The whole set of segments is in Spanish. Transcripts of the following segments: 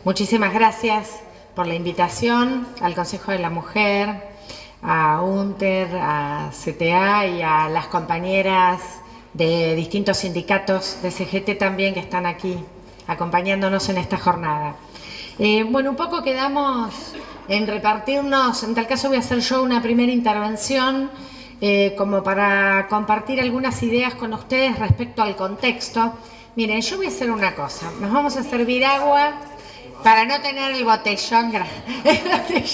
Muchísimas gracias por la invitación al Consejo de la Mujer, a UNTER, a CTA y a las compañeras de distintos sindicatos de CGT también que están aquí acompañándonos en esta jornada. Bueno, un poco quedamos en repartirnos, en tal caso voy a hacer yo una primera intervención como para compartir algunas ideas con ustedes respecto al contexto. Miren, yo voy a hacer una cosa, nos vamos a servir agua para no tener el botellón grandote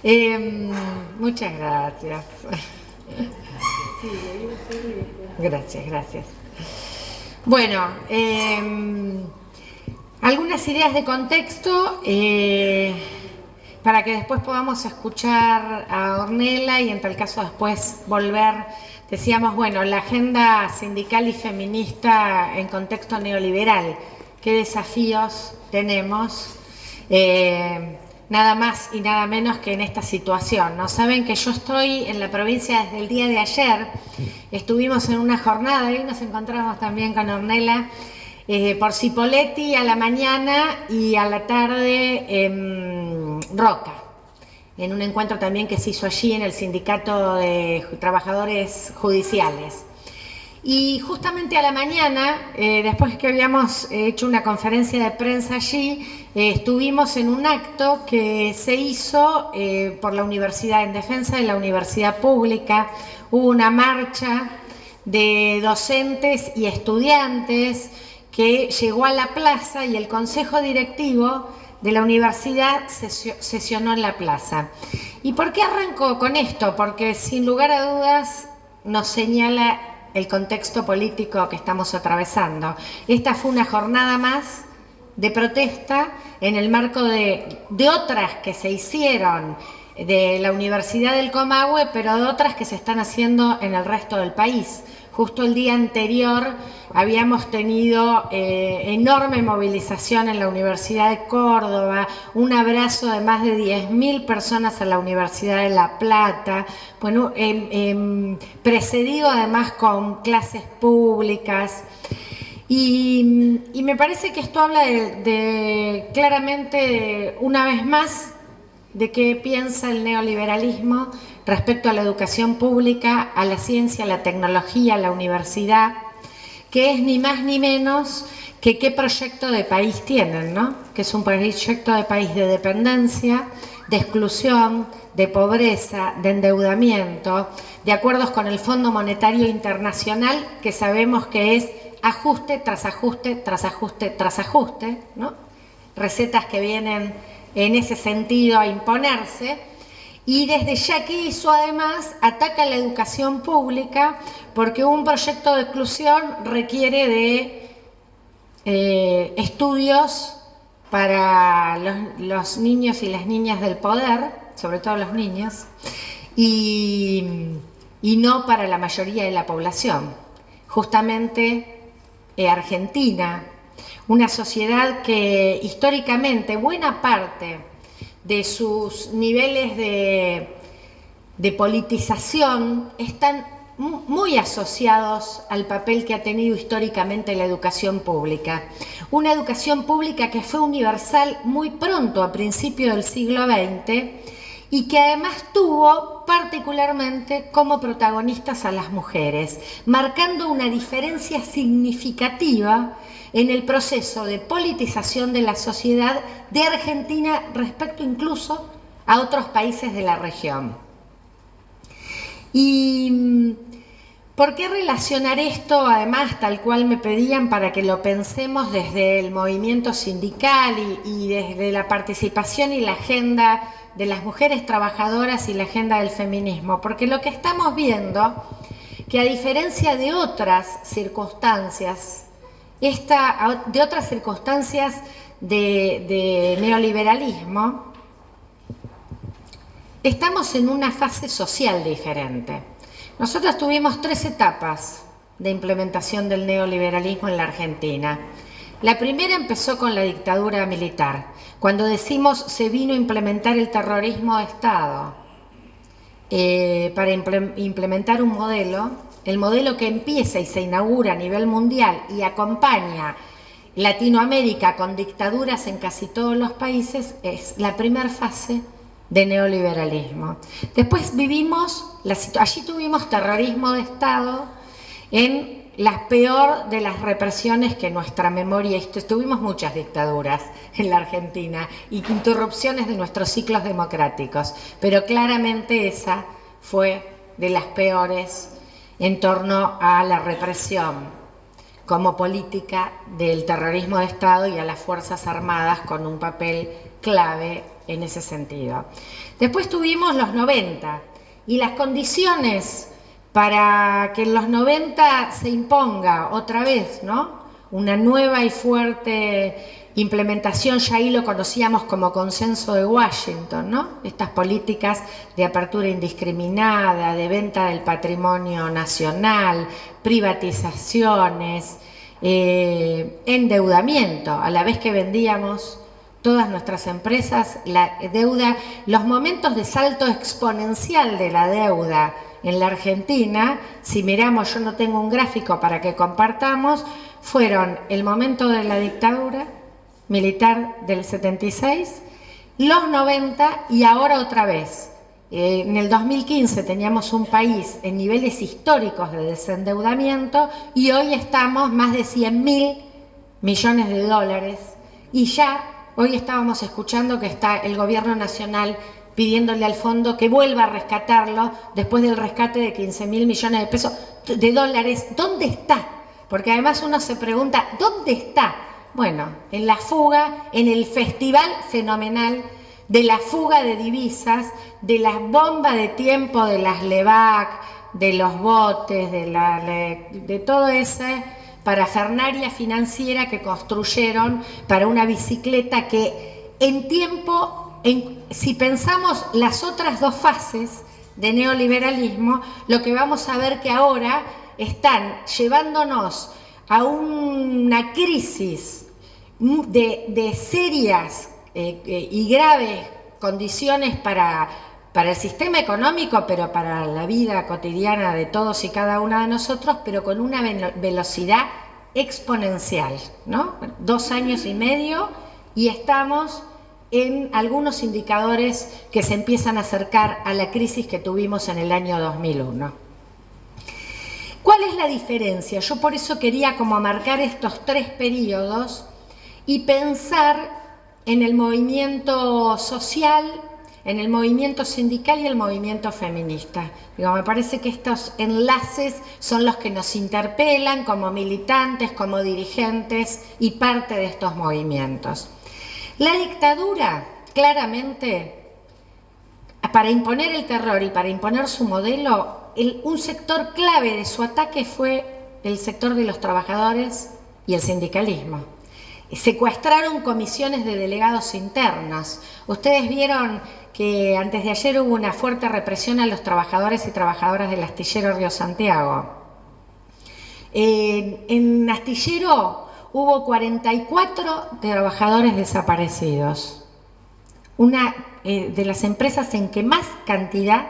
ahí. Muchas gracias. Gracias. Bueno, algunas ideas de contexto para que después podamos escuchar a Ornella y en tal caso después volver. Decíamos, bueno, la agenda sindical y feminista en contexto neoliberal, ¿qué desafíos tenemos? Nada más y nada menos que en esta situación, ¿no? Saben que yo estoy en la provincia desde el día de ayer, estuvimos en una jornada y nos encontramos también con Ornella por Cipolletti a la mañana y a la tarde en Roca, en un encuentro también que se hizo allí en el Sindicato de Trabajadores Judiciales. Y justamente a la mañana, después que habíamos hecho una conferencia de prensa allí, estuvimos en un acto que se hizo por la universidad, en defensa de la universidad pública. Hubo una marcha de docentes y estudiantes que llegó a la plaza y el consejo directivo de la universidad sesionó en la plaza. ¿Y por qué arranco con esto? Porque sin lugar a dudas nos señala el contexto político que estamos atravesando. Esta fue una jornada más de protesta en el marco de otras que se hicieron de la Universidad del Comahue, pero de otras que se están haciendo en el resto del país. Justo el día anterior habíamos tenido enorme movilización en la Universidad de Córdoba, un abrazo de más de 10.000 personas a la Universidad de La Plata, bueno, precedido además con clases públicas. Y me parece que esto habla claramente, una vez más, de qué piensa el neoliberalismo respecto a la educación pública, a la ciencia, a la tecnología, a la universidad, que es ni más ni menos que qué proyecto de país tienen, ¿no? Que es un proyecto de país de dependencia, de exclusión, de pobreza, de endeudamiento, de acuerdos con el Fondo Monetario Internacional, que sabemos que es ajuste tras ajuste, tras ajuste, tras ajuste, ¿no? Recetas que vienen en ese sentido a imponerse, y desde ya que hizo además ataca la educación pública porque un proyecto de exclusión requiere de estudios para los niños y las niñas del poder, sobre todo los niños, y no para la mayoría de la población. Justamente Argentina, una sociedad que históricamente buena parte de sus niveles de politización están muy asociados al papel que ha tenido históricamente la educación pública. Una educación pública que fue universal muy pronto, a principios del siglo XX, y que además tuvo particularmente como protagonistas a las mujeres, marcando una diferencia significativa en el proceso de politización de la sociedad de Argentina respecto incluso a otros países de la región. ¿Y por qué relacionar esto, además, tal cual me pedían, para que lo pensemos desde el movimiento sindical y desde la participación y la agenda de las mujeres trabajadoras y la agenda del feminismo? Porque lo que estamos viendo, que a diferencia de otras circunstancias, de neoliberalismo, estamos en una fase social diferente. Nosotros tuvimos 3 etapas de implementación del neoliberalismo en la Argentina. La primera empezó con la dictadura militar, cuando decimos se vino a implementar el terrorismo de Estado para implementar un modelo el modelo que empieza y se inaugura a nivel mundial y acompaña Latinoamérica con dictaduras en casi todos los países, es la primera fase de neoliberalismo. Después vivimos, allí tuvimos terrorismo de Estado en la peor de las represiones que nuestra memoria, tuvimos muchas dictaduras en la Argentina y interrupciones de nuestros ciclos democráticos, pero claramente esa fue de las peores en torno a la represión como política del terrorismo de Estado y a las Fuerzas Armadas con un papel clave en ese sentido. Después tuvimos los 90 y las condiciones para que en los 90 se imponga otra vez, ¿no?, una nueva y fuerte implementación, ya ahí lo conocíamos como consenso de Washington, ¿no?, estas políticas de apertura indiscriminada, de venta del patrimonio nacional, privatizaciones, endeudamiento, a la vez que vendíamos todas nuestras empresas, la deuda, los momentos de salto exponencial de la deuda en la Argentina, si miramos, yo no tengo un gráfico para que compartamos, fueron el momento de la dictadura militar del 76, los 90 y ahora otra vez. En el 2015 teníamos un país en niveles históricos de desendeudamiento y hoy estamos más de 100.000 millones de dólares y ya hoy estábamos escuchando que está el gobierno nacional pidiéndole al fondo que vuelva a rescatarlo después del rescate de 15.000 millones de pesos, de dólares. ¿Dónde está? Porque además uno se pregunta, ¿dónde está? Bueno, en la fuga, en el festival fenomenal de la fuga de divisas, de las bombas de tiempo de las LEVAC, de los botes, de todo ese parafernalia financiera que construyeron para una bicicleta que en tiempo, si pensamos las otras dos fases de neoliberalismo, lo que vamos a ver que ahora están llevándonos a una crisis de serias y graves condiciones para el sistema económico, pero para la vida cotidiana de todos y cada uno de nosotros, pero con una velocidad exponencial, ¿no? 2 años y medio y estamos en algunos indicadores que se empiezan a acercar a la crisis que tuvimos en el año 2001. ¿Cuál es la diferencia? Yo por eso quería como marcar estos 3 periodos y pensar en el movimiento social, en el movimiento sindical y el movimiento feminista. Digo, me parece que estos enlaces son los que nos interpelan como militantes, como dirigentes y parte de estos movimientos. La dictadura, claramente, para imponer el terror y para imponer su modelo, un sector clave de su ataque fue el sector de los trabajadores y el sindicalismo. Secuestraron comisiones de delegados internos. Ustedes vieron que antes de ayer hubo una fuerte represión a los trabajadores y trabajadoras del astillero Río Santiago. En Astillero hubo 44 trabajadores desaparecidos. Una de las empresas en que más cantidad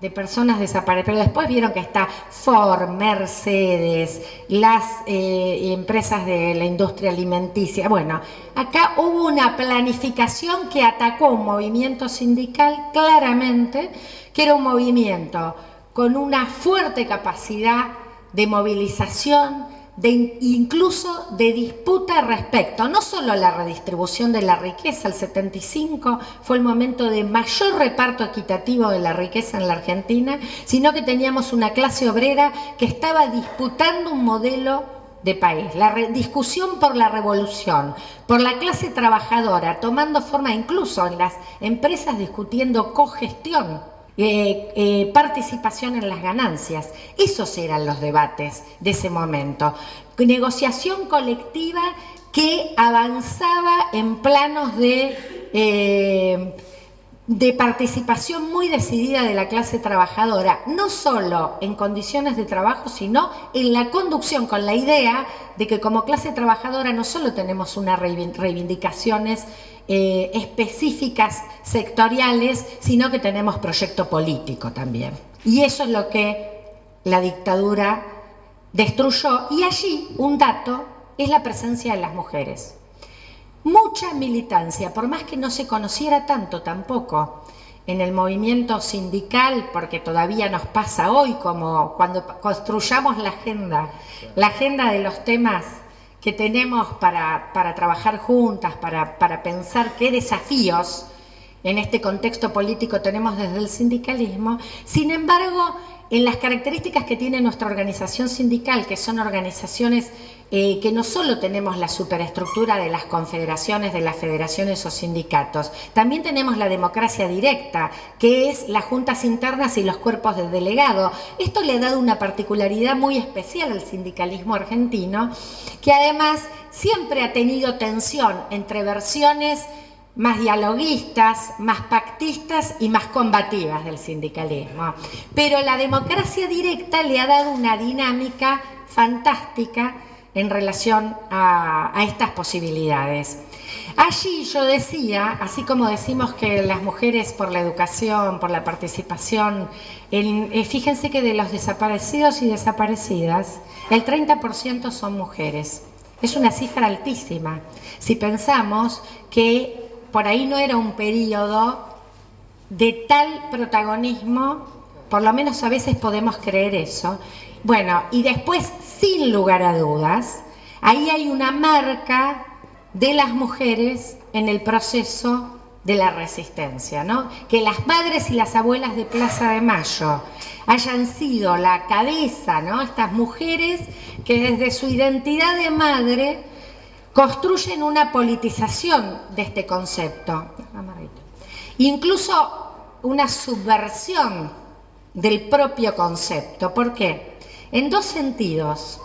de personas desaparecen, pero después vieron que está Ford, Mercedes, las empresas de la industria alimenticia. Bueno, acá hubo una planificación que atacó un movimiento sindical claramente, que era un movimiento con una fuerte capacidad de movilización, incluso de disputa respecto, no solo a la redistribución de la riqueza. El 75 fue el momento de mayor reparto equitativo de la riqueza en la Argentina, sino que teníamos una clase obrera que estaba disputando un modelo de país. La discusión por la revolución, por la clase trabajadora, tomando forma incluso en las empresas discutiendo cogestión, participación en las ganancias. Esos eran los debates de ese momento. Negociación colectiva que avanzaba en planos de participación muy decidida de la clase trabajadora, no solo en condiciones de trabajo, sino en la conducción, con la idea de que como clase trabajadora no solo tenemos unas reivindicaciones específicas sectoriales, sino que tenemos proyecto político también. Y eso es lo que la dictadura destruyó, y allí un dato es la presencia de las mujeres. Mucha militancia, por más que no se conociera tanto tampoco en el movimiento sindical, porque todavía nos pasa hoy, como cuando construyamos la agenda de los temas que tenemos para trabajar juntas, para pensar qué desafíos en este contexto político tenemos desde el sindicalismo. Sin embargo, en las características que tiene nuestra organización sindical, que son organizaciones que no solo tenemos la superestructura de las confederaciones, de las federaciones o sindicatos, también tenemos la democracia directa, que es las juntas internas y los cuerpos de delegado. Esto le ha dado una particularidad muy especial al sindicalismo argentino, que además siempre ha tenido tensión entre versiones más dialoguistas, más pactistas y más combativas del sindicalismo. Pero la democracia directa le ha dado una dinámica fantástica en relación a estas posibilidades. Allí yo decía, así como decimos que las mujeres por la educación, por la participación, fíjense que de los desaparecidos y desaparecidas, el 30% son mujeres. Es una cifra altísima. Si pensamos que por ahí no era un periodo de tal protagonismo, por lo menos a veces podemos creer eso. Bueno, y después, sin lugar a dudas, ahí hay una marca de las mujeres en el proceso de la resistencia, ¿no? Que las madres y las abuelas de Plaza de Mayo hayan sido la cabeza, ¿no? Estas mujeres que desde su identidad de madre construyen una politización de este concepto, incluso una subversión del propio concepto. ¿Por qué? En dos sentidos.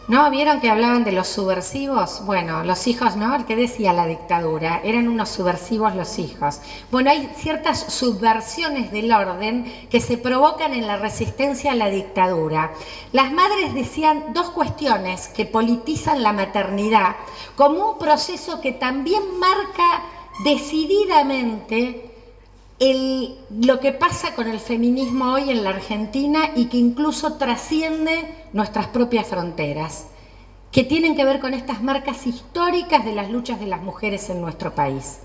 ¿No? ¿Vieron que hablaban de los subversivos? Bueno, los hijos, ¿no? El que decía la dictadura, eran unos subversivos los hijos. Bueno, hay ciertas subversiones del orden que se provocan en la resistencia a la dictadura. Las madres decían dos cuestiones que politizan la maternidad como un proceso que también marca decididamente lo que pasa con el feminismo hoy en la Argentina y que incluso trasciende nuestras propias fronteras, que tienen que ver con estas marcas históricas de las luchas de las mujeres en nuestro país.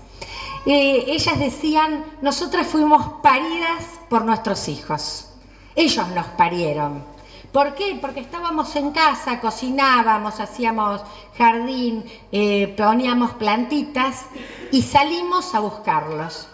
Ellas decían, nosotras fuimos paridas por nuestros hijos, ellos nos parieron. ¿Por qué? Porque estábamos en casa, cocinábamos, hacíamos jardín, poníamos plantitas y salimos a buscarlos.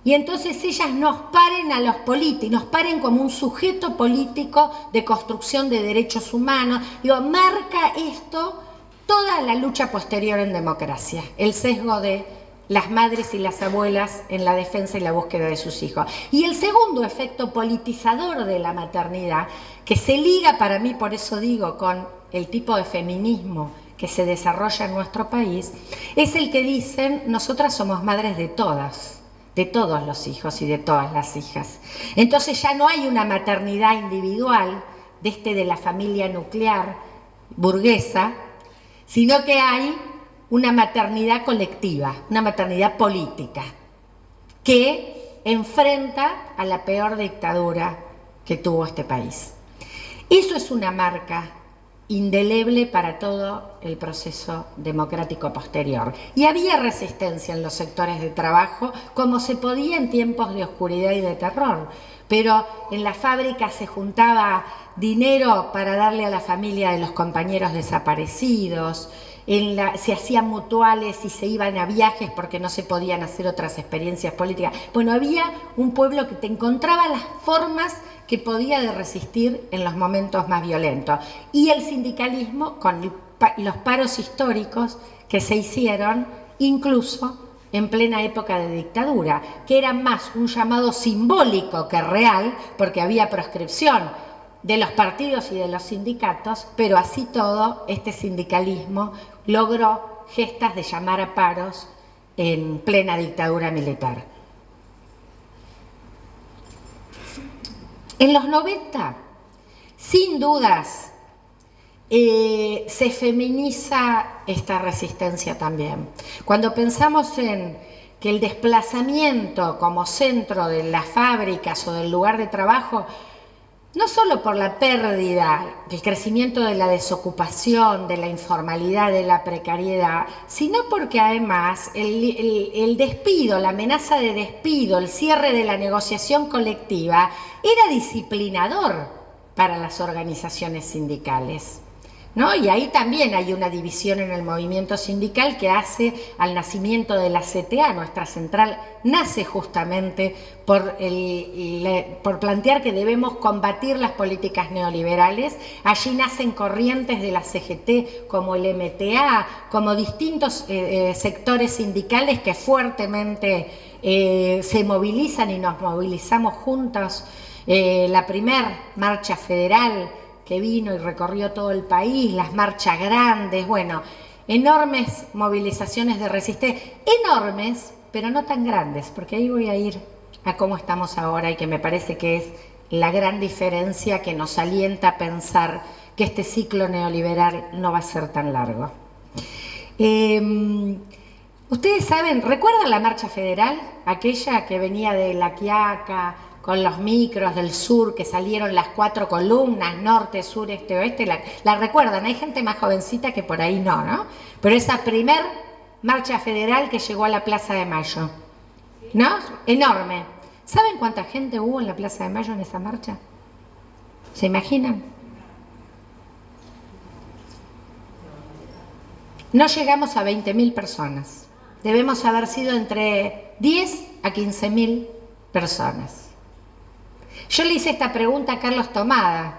Y entonces ellas nos paren a los políticos, nos paren como un sujeto político de construcción de derechos humanos. Digo, marca esto toda la lucha posterior en democracia, el sesgo de las madres y las abuelas en la defensa y la búsqueda de sus hijos. Y el segundo efecto politizador de la maternidad, que se liga para mí, por eso digo, con el tipo de feminismo que se desarrolla en nuestro país, es el que dicen, nosotras somos madres de todos los hijos y de todas las hijas. Entonces ya no hay una maternidad individual de la familia nuclear burguesa, sino que hay una maternidad colectiva, una maternidad política, que enfrenta a la peor dictadura que tuvo este país. Eso es una marca indeleble para todo el proceso democrático posterior. Y había resistencia en los sectores de trabajo, como se podía en tiempos de oscuridad y de terror, pero en la fábrica se juntaba dinero para darle a la familia de los compañeros desaparecidos, se hacían mutuales y se iban a viajes porque no se podían hacer otras experiencias políticas. Bueno, había un pueblo que te encontraba las formas que podía de resistir en los momentos más violentos. Y el sindicalismo, con los paros históricos que se hicieron, incluso en plena época de dictadura, que era más un llamado simbólico que real, porque había proscripción de los partidos y de los sindicatos, pero así todo, este sindicalismo logró gestas de llamar a paros en plena dictadura militar. En los 90, sin dudas, se feminiza esta resistencia también. Cuando pensamos en que el desplazamiento como centro de las fábricas o del lugar de trabajo no solo por la pérdida, el crecimiento de la desocupación, de la informalidad, de la precariedad, sino porque además el despido, la amenaza de despido, el cierre de la negociación colectiva era disciplinador para las organizaciones sindicales, ¿no? Y ahí también hay una división en el movimiento sindical que hace al nacimiento de la CTA. Nuestra central nace justamente por plantear que debemos combatir las políticas neoliberales. Allí nacen corrientes de la CGT como el MTA, como distintos sectores sindicales que fuertemente se movilizan y nos movilizamos juntos. La primer marcha federal que vino y recorrió todo el país, las marchas grandes, bueno, enormes movilizaciones de resistencia, enormes, pero no tan grandes, porque ahí voy a ir a cómo estamos ahora y que me parece que es la gran diferencia que nos alienta a pensar que este ciclo neoliberal no va a ser tan largo. Ustedes saben, ¿recuerdan la marcha federal? Aquella que venía de La Quiaca, con los micros del sur, que salieron las 4 columnas, norte, sur, este, oeste, la recuerdan. Hay gente más jovencita que por ahí no, pero esa primer marcha federal que llegó a la Plaza de Mayo, ¿no? Enorme. ¿Saben cuánta gente hubo en la Plaza de Mayo en esa marcha? ¿Se imaginan? No llegamos a 20.000 personas. Debemos haber sido entre 10 a 15.000 personas. Yo le hice esta pregunta a Carlos Tomada,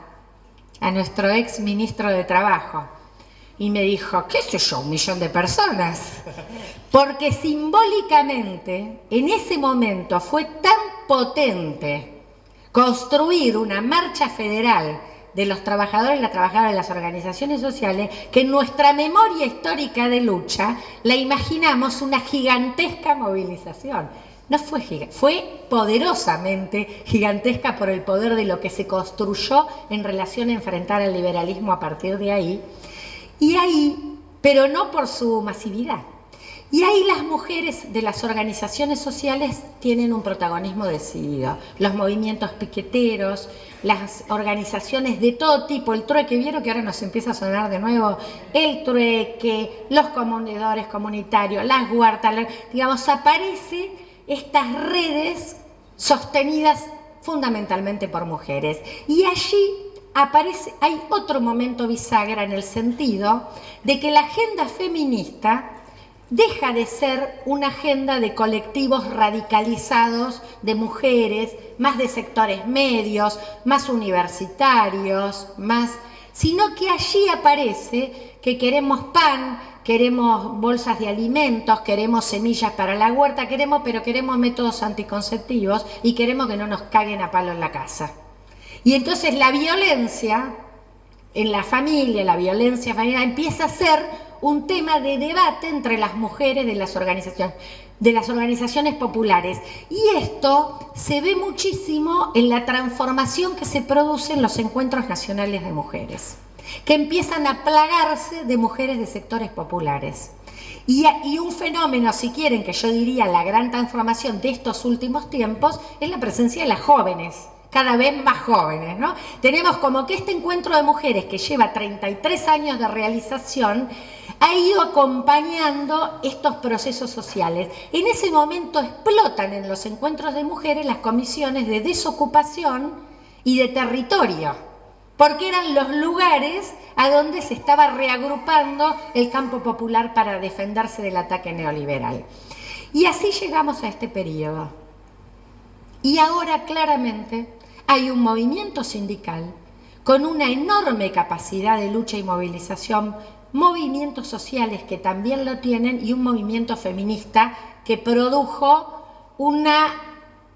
a nuestro ex ministro de Trabajo, y me dijo, ¿qué sé yo, 1 millón de personas? Porque simbólicamente, en ese momento fue tan potente construir una marcha federal de los trabajadores y las trabajadoras de las organizaciones sociales, que en nuestra memoria histórica de lucha la imaginamos una gigantesca movilización. No fue gigante, fue poderosamente gigantesca por el poder de lo que se construyó en relación a enfrentar al liberalismo a partir de ahí. Y ahí, pero no por su masividad. Y ahí las mujeres de las organizaciones sociales tienen un protagonismo decidido. Los movimientos piqueteros, las organizaciones de todo tipo, el trueque, ¿vieron que ahora nos empieza a sonar de nuevo? El trueque, los comedores comunitarios, las huertas, digamos, aparece estas redes sostenidas fundamentalmente por mujeres. Y allí hay otro momento bisagra en el sentido de que la agenda feminista deja de ser una agenda de colectivos radicalizados de mujeres, más de sectores medios, más universitarios, sino que allí aparece que queremos pan, queremos bolsas de alimentos, queremos semillas para la huerta, pero queremos métodos anticonceptivos y queremos que no nos caguen a palo en la casa. Y entonces la violencia en la familia, la violencia familiar, empieza a ser un tema de debate entre las mujeres de las organizaciones populares. Y esto se ve muchísimo en la transformación que se produce en los encuentros nacionales de mujeres, que empiezan a plagarse de mujeres de sectores populares. Y un fenómeno, si quieren, que yo diría la gran transformación de estos últimos tiempos, es la presencia de las jóvenes, cada vez más jóvenes, ¿no? Tenemos como que este encuentro de mujeres que lleva 33 años de realización ha ido acompañando estos procesos sociales. En ese momento explotan en los encuentros de mujeres las comisiones de desocupación y de territorio, porque eran los lugares a donde se estaba reagrupando el campo popular para defenderse del ataque neoliberal. Y así llegamos a este periodo. Y ahora claramente hay un movimiento sindical con una enorme capacidad de lucha y movilización, movimientos sociales que también lo tienen y un movimiento feminista que produjo una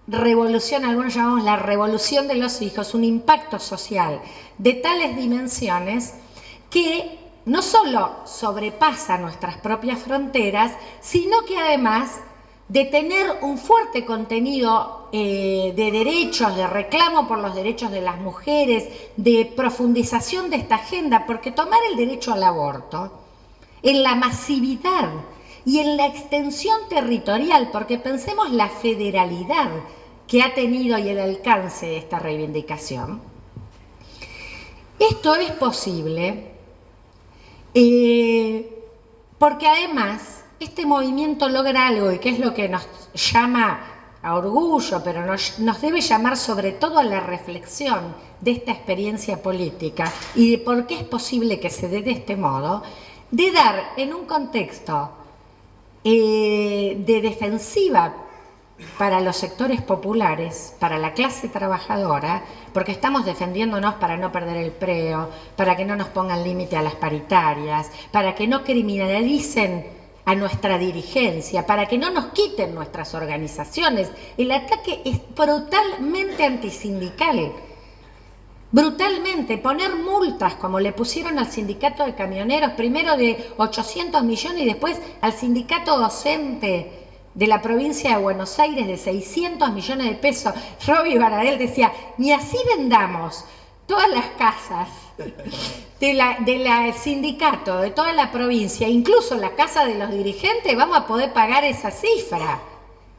revolución, algunos llamamos la revolución de los hijos, un impacto social de tales dimensiones que no solo sobrepasa nuestras propias fronteras, sino que además de tener un fuerte contenido de derechos, de reclamo por los derechos de las mujeres, de profundización de esta agenda, porque tomar el derecho al aborto en la masividad y en la extensión territorial, porque pensemos la federalidad que ha tenido y el alcance de esta reivindicación, Esto es posible porque además este movimiento logra algo, y que es lo que nos llama a orgullo, pero nos debe llamar sobre todo a la reflexión de esta experiencia política y de por qué es posible que se dé de este modo, de dar en un contexto de defensiva para los sectores populares, para la clase trabajadora, porque estamos defendiéndonos para no perder el empleo, para que no nos pongan límite a las paritarias, para que no criminalicen a nuestra dirigencia, para que no nos quiten nuestras organizaciones. El ataque es brutalmente antisindical. Brutalmente, poner multas como le pusieron al sindicato de camioneros, primero de 800 millones y después al sindicato docente de la provincia de Buenos Aires de 600 millones de pesos. Roby Baradel decía, ni así vendamos todas las casas del sindicato, de toda la provincia, incluso la casa de los dirigentes, vamos a poder pagar esa cifra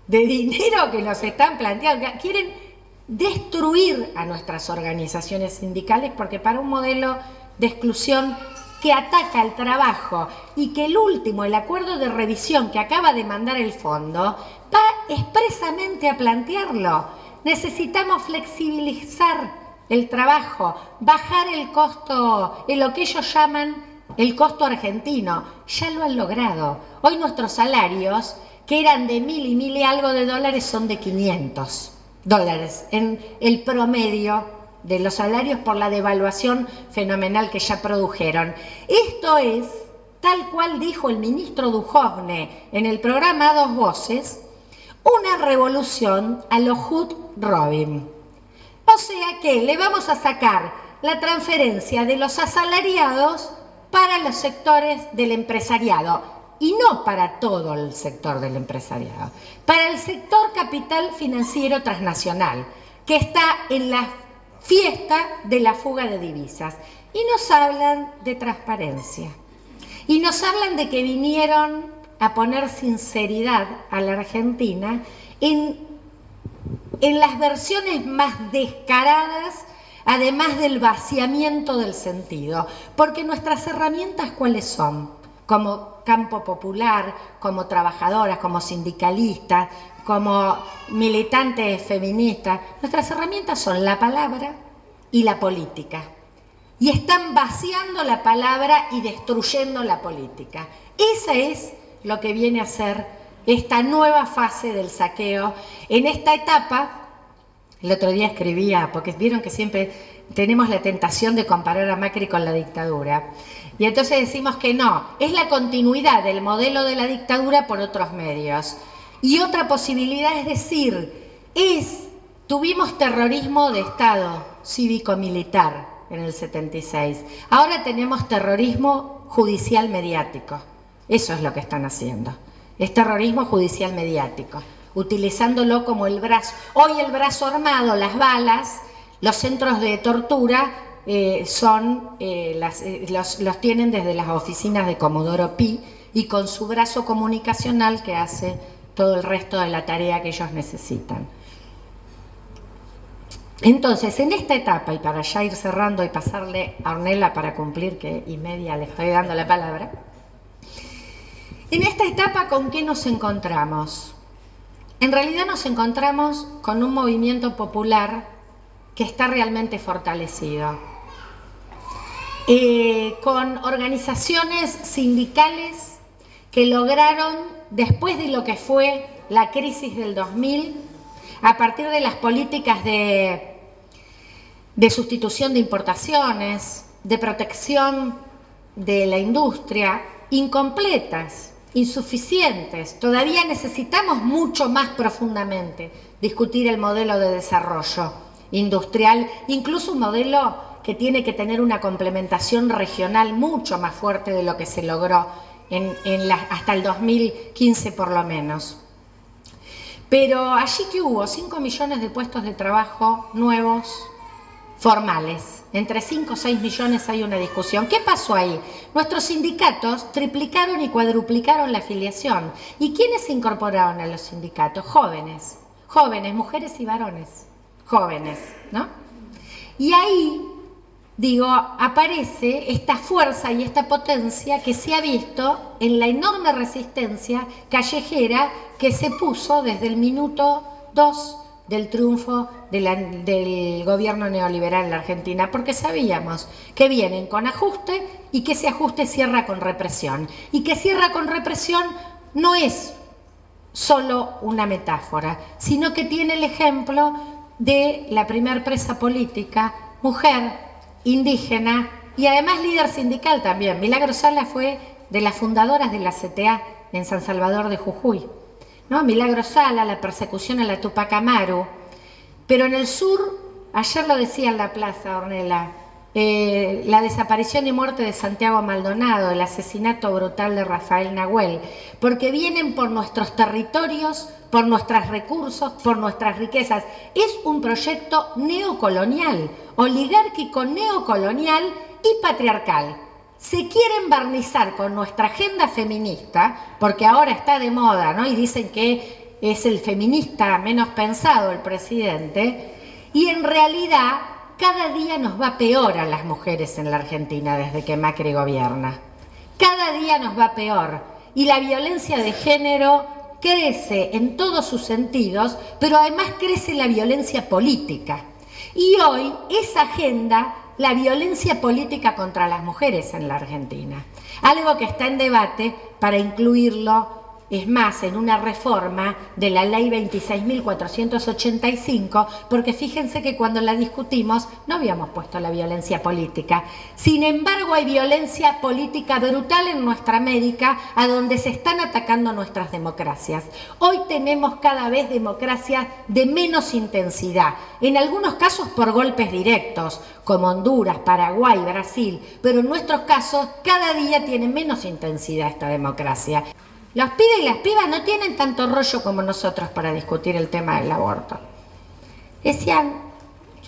de dinero que nos están planteando. Quieren destruir a nuestras organizaciones sindicales porque para un modelo de exclusión que ataca el trabajo y que el acuerdo de revisión que acaba de mandar el fondo, va expresamente a plantearlo. Necesitamos flexibilizar el trabajo, bajar el costo, en lo que ellos llaman el costo argentino. Ya lo han logrado. Hoy nuestros salarios, que eran de 1.000 y 1.000 y algo de dólares, son de $500 en el promedio de los salarios por la devaluación fenomenal que ya produjeron. Esto es, tal cual dijo el ministro Duhovne en el programa Dos Voces, una revolución a lo Hood Robin. O sea que le vamos a sacar la transferencia de los asalariados para los sectores del empresariado, y no para todo el sector del empresariado, para el sector capital financiero transnacional, que está en la fiesta de la fuga de divisas. Y nos hablan de transparencia. Y nos hablan de que vinieron a poner sinceridad a la Argentina en las versiones más descaradas, además del vaciamiento del sentido. Porque nuestras herramientas, ¿cuáles son? Como campo popular, como trabajadoras, como sindicalistas, como militantes feministas, nuestras herramientas son la palabra y la política. Y están vaciando la palabra y destruyendo la política. Esa es lo que viene a ser esta nueva fase del saqueo. En esta etapa, el otro día escribía, porque vieron que siempre tenemos la tentación de comparar a Macri con la dictadura. Y entonces decimos que no, es la continuidad del modelo de la dictadura por otros medios. Y otra posibilidad es decir, tuvimos terrorismo de Estado cívico-militar en el 76. Ahora tenemos terrorismo judicial mediático. Eso es lo que están haciendo. Es terrorismo judicial mediático, utilizándolo como el brazo. Hoy el brazo armado, las balas, los centros de tortura los tienen desde las oficinas de Comodoro Pi y con su brazo comunicacional que hace todo el resto de la tarea que ellos necesitan. Entonces, en esta etapa, y para ya ir cerrando y pasarle a Ornella para cumplir, que y media le estoy dando la palabra, en esta etapa, ¿con qué nos encontramos? En realidad nos encontramos con un movimiento popular que está realmente fortalecido, con organizaciones sindicales que lograron, después de lo que fue la crisis del 2000, a partir de las políticas de sustitución de importaciones, de protección de la industria, incompletas, insuficientes. Todavía necesitamos mucho más profundamente discutir el modelo de desarrollo industrial, incluso un modelo que tiene que tener una complementación regional mucho más fuerte de lo que se logró hasta el 2015 por lo menos. Pero allí que hubo 5 millones de puestos de trabajo nuevos, formales. Entre 5 o 6 millones hay una discusión. ¿Qué pasó ahí? Nuestros sindicatos triplicaron y cuadruplicaron la afiliación. ¿Y quiénes se incorporaron a los sindicatos? Jóvenes. Jóvenes, mujeres y varones. Jóvenes, ¿no? Y ahí digo, aparece esta fuerza y esta potencia que se ha visto en la enorme resistencia callejera que se puso desde el minuto 2 del triunfo del gobierno neoliberal en la Argentina, porque sabíamos que vienen con ajuste y que ese ajuste cierra con represión. Y que cierra con represión no es solo una metáfora, sino que tiene el ejemplo de la primer presa política, mujer, indígena y además líder sindical también. Milagro Sala fue de las fundadoras de la CTA en San Salvador de Jujuy, ¿no? Milagro Sala, la persecución a la Tupac Amaru. Pero en el sur, ayer lo decía en la plaza, Ornella, la desaparición y muerte de Santiago Maldonado, el asesinato brutal de Rafael Nahuel, porque vienen por nuestros territorios, por nuestros recursos, por nuestras riquezas. Es un proyecto neocolonial, oligárquico, neocolonial y patriarcal. Se quieren barnizar con nuestra agenda feminista, porque ahora está de moda, ¿no? Y dicen que es el feminista menos pensado el presidente, y en realidad cada día nos va peor a las mujeres en la Argentina desde que Macri gobierna. Cada día nos va peor. Y la violencia de género crece en todos sus sentidos, pero además crece la violencia política. Y hoy esa agenda, la violencia política contra las mujeres en la Argentina. Algo que está en debate para incluirlo, es más, en una reforma de la ley 26.485, porque fíjense que cuando la discutimos no habíamos puesto la violencia política. Sin embargo, hay violencia política brutal en nuestra América, a donde se están atacando nuestras democracias. Hoy tenemos cada vez democracias de menos intensidad, en algunos casos por golpes directos, como Honduras, Paraguay, Brasil, pero en nuestros casos cada día tiene menos intensidad esta democracia. Los pibes y las pibas no tienen tanto rollo como nosotros para discutir el tema del aborto. Decían,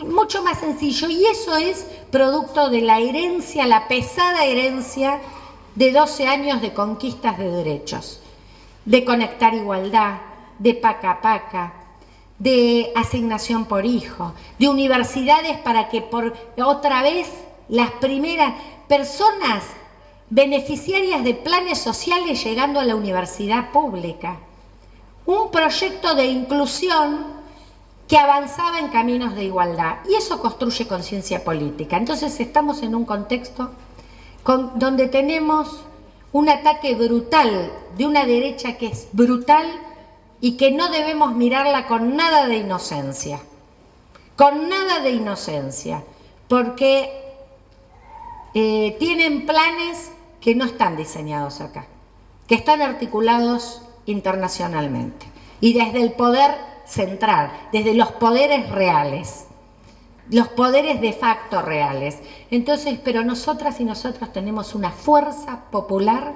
mucho más sencillo, y eso es producto de la herencia, la pesada herencia de 12 años de conquistas de derechos, de conectar igualdad, de paca a paca, de asignación por hijo, de universidades para que por otra vez las primeras personas beneficiarias de planes sociales llegando a la universidad pública. Un proyecto de inclusión que avanzaba en caminos de igualdad. Y eso construye conciencia política. Entonces estamos en un contexto donde tenemos un ataque brutal de una derecha que es brutal y que no debemos mirarla con nada de inocencia. Con nada de inocencia. Porque tienen planes que no están diseñados acá, que están articulados internacionalmente y desde el poder central, desde los poderes reales, los poderes de facto reales. Entonces, pero nosotras y nosotros tenemos una fuerza popular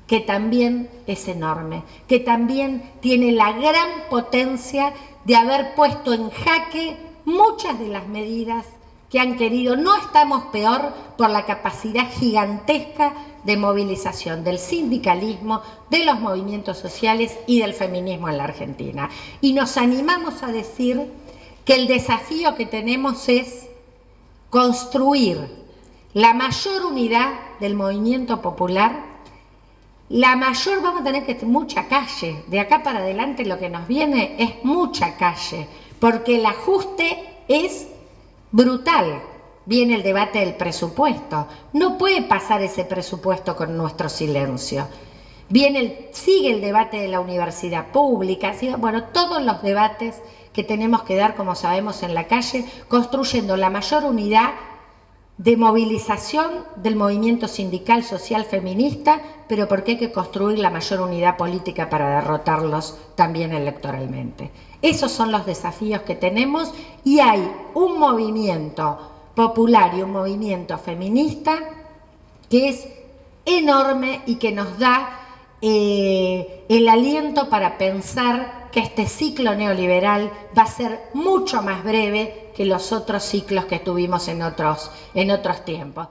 que también es enorme, que también tiene la gran potencia de haber puesto en jaque muchas de las medidas que han querido. No estamos peor por la capacidad gigantesca de movilización del sindicalismo, de los movimientos sociales y del feminismo en la Argentina. Y nos animamos a decir que el desafío que tenemos es construir la mayor unidad del movimiento popular, vamos a tener que mucha calle, de acá para adelante lo que nos viene es mucha calle, porque el ajuste es brutal. Viene el debate del presupuesto. No puede pasar ese presupuesto con nuestro silencio. Sigue el debate de la universidad pública, bueno, todos los debates que tenemos que dar, como sabemos, en la calle, construyendo la mayor unidad de movilización del movimiento sindical, social, feminista, pero porque hay que construir la mayor unidad política para derrotarlos también electoralmente. Esos son los desafíos que tenemos y hay un movimiento popular y un movimiento feminista que es enorme y que nos da el aliento para pensar que este ciclo neoliberal va a ser mucho más breve que los otros ciclos que tuvimos en otros tiempos.